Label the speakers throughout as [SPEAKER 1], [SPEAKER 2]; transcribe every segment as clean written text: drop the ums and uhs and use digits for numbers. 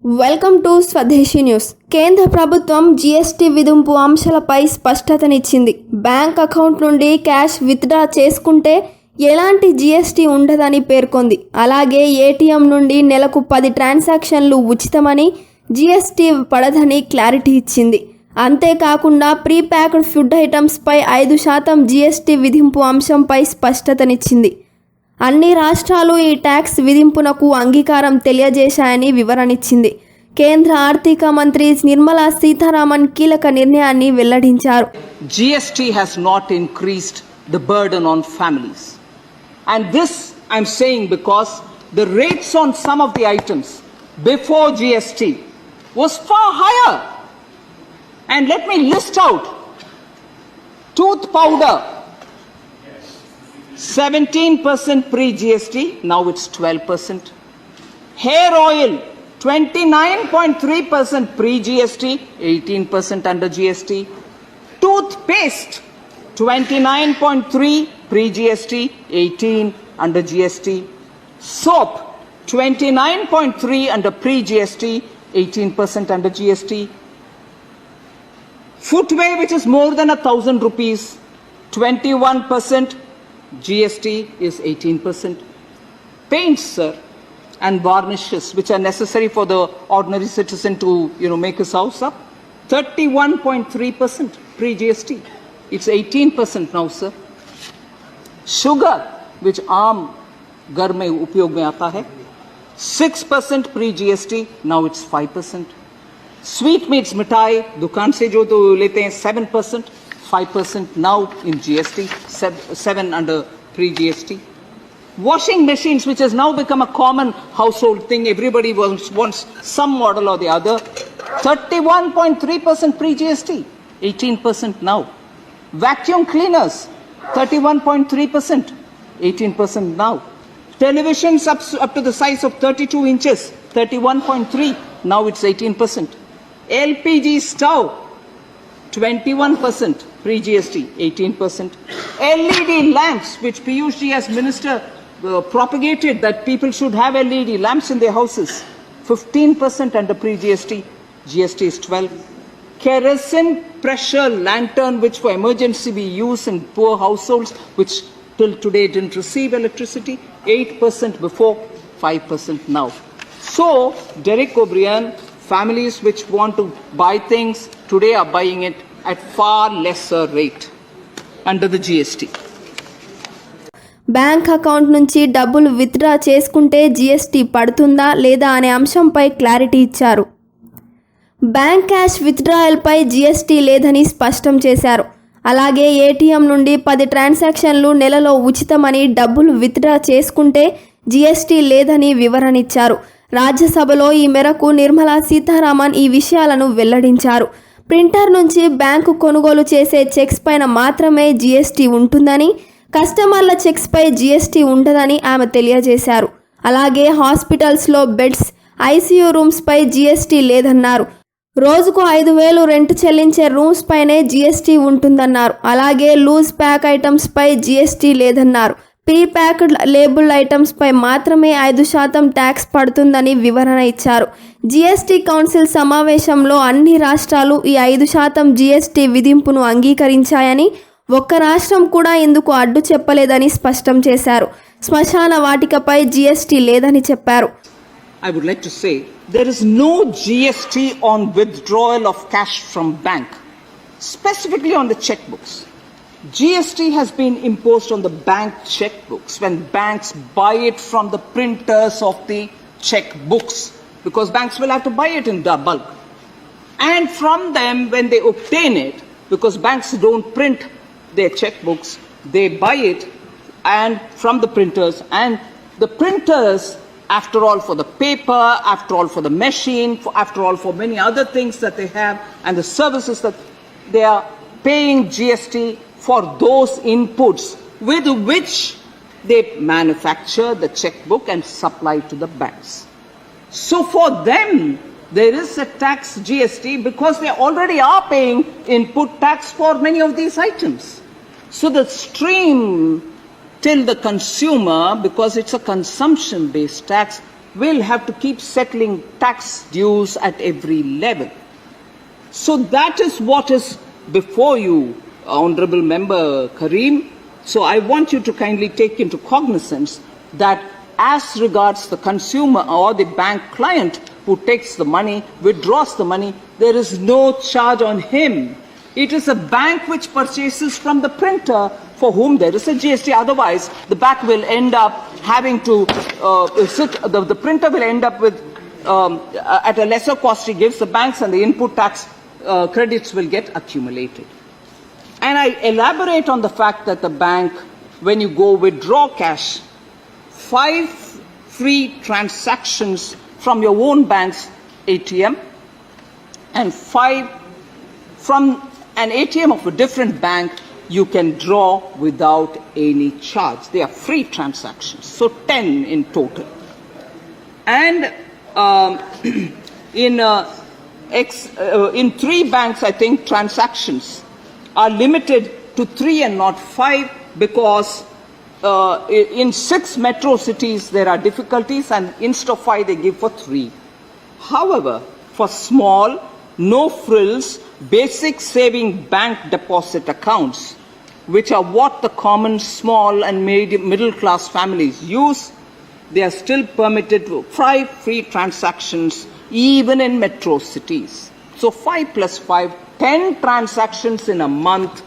[SPEAKER 1] Welcome to స్వదేశీ news. కేంద్ర ప్రభుత్వం జీఎస్టీ విధింపు అంశాలపై స్పష్టతనిచ్చింది. బ్యాంక్ అకౌంట్ నుండి క్యాష్ విత్డ్రా చేసుకుంటే ఎలాంటి జీఎస్టీ ఉండదని పేర్కొంది. అలాగే ఏటీఎం నుండి నెలకు 10 ట్రాన్సాక్షన్లు ఉచితమని, జీఎస్టీ పడదని క్లారిటీ ఇచ్చింది. అంతేకాకుండా ప్రీ ప్యాక్డ్ ఫుడ్ ఐటమ్స్పై 5% జీఎస్టీ విధింపు అంశంపై స్పష్టతనిచ్చింది. అన్ని రాష్ట్రాలు ఈ ట్యాక్స్ విధింపునకు అంగీకారం తెలియజేశాయని వివరణిచ్చింది. కేంద్ర ఆర్థిక మంత్రి నిర్మలా సీతారామన్ కీలక నిర్ణయాన్ని వెల్లడించారు.
[SPEAKER 2] GST has not increased the burden on families. And this I'm saying because the rates on some of the items before GST was far higher. And let me list out: tooth powder 17% pre-GST, now it's 12%. Hair oil 29.3% pre-GST, 18% under GST. Toothpaste 29.3 pre-GST, 18 under GST. Soap 29.3 under pre-GST, 18% under GST. Footwear, which is more than 1,000 rupees, 21%. GST is 18%. Paints, sir, and varnishes, which are necessary for the ordinary citizen to, make his house up, 31.3% pre-GST. It's 18% now, sir. Sugar, which आम घर में उपयोग में आता है, 6% pre-GST. Now it's 5%. Sweetmeats, मिठाई दुकान से जो तो लेते हैं, 7%. 5% now in GST, 7 under pre-GST. Washing machines, which has now become a common household thing, everybody wants some model or the other, 31.3% pre-GST, 18% now. Vacuum cleaners, 31.3%, 18% now. Televisions up to the size of 32 inches, 31.3, now it's 18%. LPG stove, 21% pre-GST, 18%. LED lamps, which Piyush ji as minister propagated that people should have LED lamps in their houses, 15% under pre-GST, GST is 12. Kerosene pressure lantern, which for emergency we use in poor households, which till today didn't receive electricity, 8% before, 5% now. So, Derek O'Brien, families which want to buy things today are buying it at far lesser rate under the GST.
[SPEAKER 1] Bank account నుంచి డబ్బులు withdraw చేసుకుంటే GST పడుతుందా లేదా అనే అంశంపై clarity ఇచ్చారు. Bank cash విత్డ్రాయల్పై GST లేదని స్పష్టం చేశారు. అలాగే ఏటీఎం నుండి 10 ట్రాన్సాక్షన్లు నెలలో ఉచితమని, డబ్బులు విత్డ్రా చేసుకుంటే జీఎస్టీ లేదని వివరణిచ్చారు. రాజ్యసభలో ఈ మేరకు నిర్మలా సీతారామన్ ఈ విషయాలను వెల్లడించారు. ప్రింటర్ నుంచి బ్యాంకు కొనుగోలు చేసే చెక్స్ పైన మాత్రమే జీఎస్టీ ఉంటుందని, కస్టమర్ల చెక్స్ పై జీఎస్టీ ఉండదని ఆమె తెలియజేశారు. అలాగే హాస్పిటల్స్లో బెడ్స్, ఐసీయూ రూమ్స్ పై జీఎస్టీ లేదన్నారు. రోజుకు 5,000 రెంట్ చెల్లించే రూమ్స్ పైనే జీఎస్టీ ఉంటుందన్నారు. అలాగే లూజ్ ప్యాక్ ఐటమ్స్ పై జీఎస్టీ లేదన్నారు. ప్రీ ప్యాక్డ్ లేబుల్ ఐటమ్స్ పై మాత్రమే 5% ట్యాక్స్ పడుతుందని వివరణ ఇచ్చారు. జీఎస్టీ కౌన్సిల్ సమావేశంలో అన్ని రాష్ట్రాలు ఈ 5% జీఎస్టీ విధింపును అంగీకరించాయని, ఒక్క రాష్ట్రం కూడా ఇందుకు అడ్డు చెప్పలేదని స్పష్టం చేశారు. శ్మశాన వాటికపై జీఎస్టీ లేదని చెప్పారు.
[SPEAKER 2] I would like to say there is no GST on withdrawal of cash from bank, specifically on the checkbooks. GST has been imposed on the bank checkbooks when banks buy it from the printers of the checkbooks, because banks will have to buy it in bulk. And from them, when they obtain it, because banks don't print their checkbooks, they buy it and from the printers, and the printers, after all for the paper, after all for the machine, after all for many other things that they have and the services that they are paying GST for those inputs with which they manufacture the checkbook and supply to the banks. So for them, there is a tax GST because they already are paying input tax for many of these items. So the stream till the consumer, because it's a consumption-based tax, will have to keep settling tax dues at every level. So that is what is before you, Honorable Member Karim. So I want you to kindly take into cognizance that as regards the consumer or the bank client who takes the money, withdraws the money, there is no charge on him. It is a bank which purchases from the printer for whom there is a GST. Otherwise, the bank will end up having to the printer will end up with at a lesser cost he gives the banks, and the input tax credits will get accumulated. And I elaborate on the fact that the bank, when you go withdraw cash, 5 free transactions from your own bank's ATM and 5 from an ATM of a different bank you can draw without any charge. They are free transactions, so 10 in total. And in 3 banks, I think transactions are limited to 3 and not 5 because in 6 metro cities there are difficulties, and instead of 5 they give for 3. However, for small, no frills, basic saving bank deposit accounts, which are what the common small and middle class families use, they are still permitted to 5 free transactions even in metro cities. So 5 plus 5, 10 transactions in a month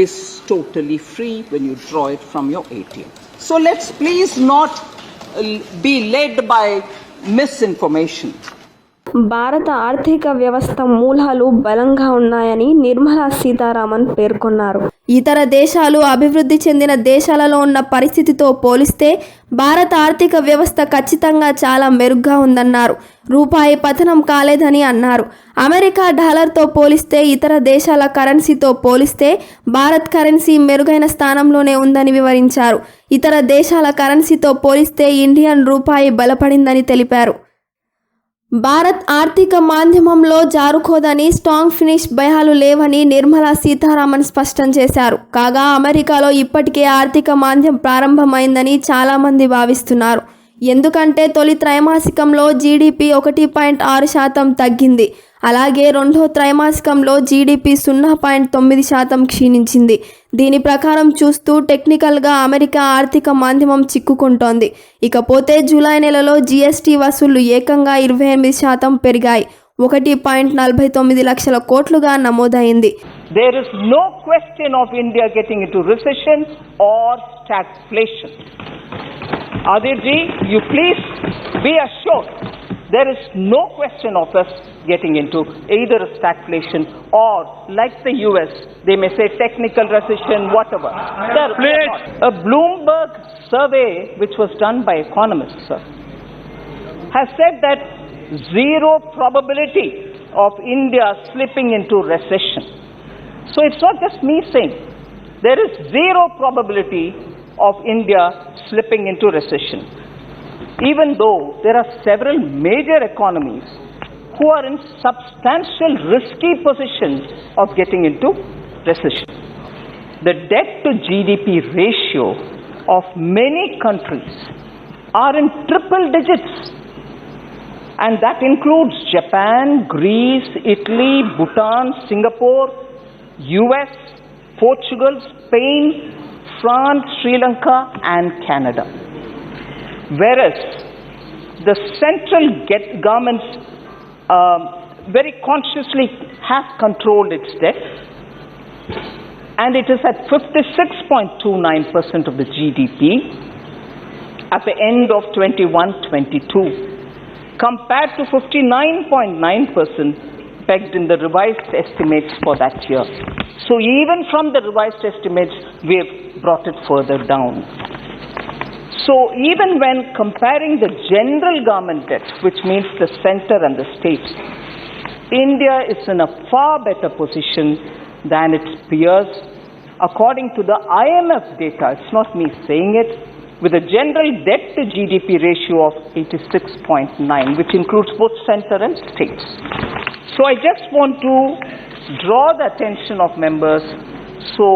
[SPEAKER 2] is totally free when you draw it from your ATM. So let's please not be led by misinformation.
[SPEAKER 1] భారత ఆర్థిక వ్యవస్థ మూలాలు బలంగా ఉన్నాయని నిర్మలా సీతారామన్ పేర్కొన్నారు. ఇతర దేశాలు, అభివృద్ధి చెందిన దేశాలలో ఉన్న పరిస్థితితో పోలిస్తే భారత ఆర్థిక వ్యవస్థ ఖచ్చితంగా చాలా మెరుగ్గా ఉందన్నారు. రూపాయి పతనం కాలేదని అన్నారు. అమెరికా డాలర్తో పోలిస్తే, ఇతర దేశాల కరెన్సీతో పోలిస్తే భారత్ కరెన్సీ మెరుగైన స్థానంలోనే ఉందని వివరించారు. ఇతర దేశాల కరెన్సీతో పోలిస్తే ఇండియన్ రూపాయి బలపడిందని తెలిపారు. భారత్ ఆర్థిక మాధ్యమంలో జారుకోదని, స్ట్రాంగ్ ఫినిష్ భయాలు లేవని నిర్మలా సీతారామన్ స్పష్టం చేశారు. కాగా అమెరికాలో ఇప్పటికే ఆర్థిక మాంద్యం ప్రారంభమైందని చాలామంది భావిస్తున్నారు. ఎందుకంటే తొలి త్రైమాసికంలో జీడిపి 1.6% తగ్గింది. అలాగే రెండో త్రైమాసికంలో జీడిపి 0.9% క్షీణించింది. దీని ప్రకారం చూస్తూ టెక్నికల్గా అమెరికా ఆర్థిక మాంద్యమం చిక్కుకుంటోంది. ఇకపోతే జూలై నెలలో జీఎస్టీ వసూళ్లు ఏకంగా 28% పెరిగాయి. 1.49 లక్షల కోట్లుగా నమోదైంది.
[SPEAKER 2] There is no question of India getting into recession or stagflation. Adirji, you please be assured there is no question of us getting into either a stagflation or, like the US, they may say technical recession, whatever. Sir, a Bloomberg survey which was done by economists, sir, has said that 0 probability of India slipping into recession. So it's not just me saying, there is 0 probability of India slipping into recession, even though there are several major economies who are in substantial risky positions of getting into recession. The debt to GDP ratio of many countries are in triple digits, and that includes Japan, Greece, Italy, Bhutan, Singapore, US, Portugal, Spain, France, Sri Lanka and Canada. Whereas the central governments very consciously have controlled its debt, and it is at 56.29% of the GDP at the end of 21-22, compared to 59.9% pegged in the revised estimates for that year. So even from the revised estimates, we have brought it further down. So even when comparing the general government debt, which means the center and the states, India is in a far better position than its peers. According to the IMF data, it's not me saying it, with a general debt to GDP ratio of 86.9, which includes both center and states. So I just want to draw the attention of members so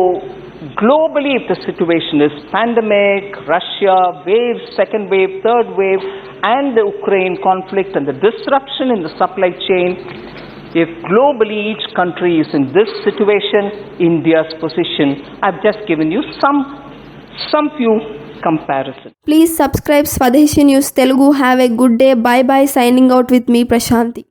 [SPEAKER 2] Globally, if the situation is pandemic, Russia, wave, second wave, third wave, and the Ukraine conflict and the disruption in the supply chain, if globally each country is in this situation, India's position, I've just given you some few comparisons.
[SPEAKER 1] Please subscribe Swadesi News Telugu. Have a good day. Bye bye. Signing out with me, Prashanti.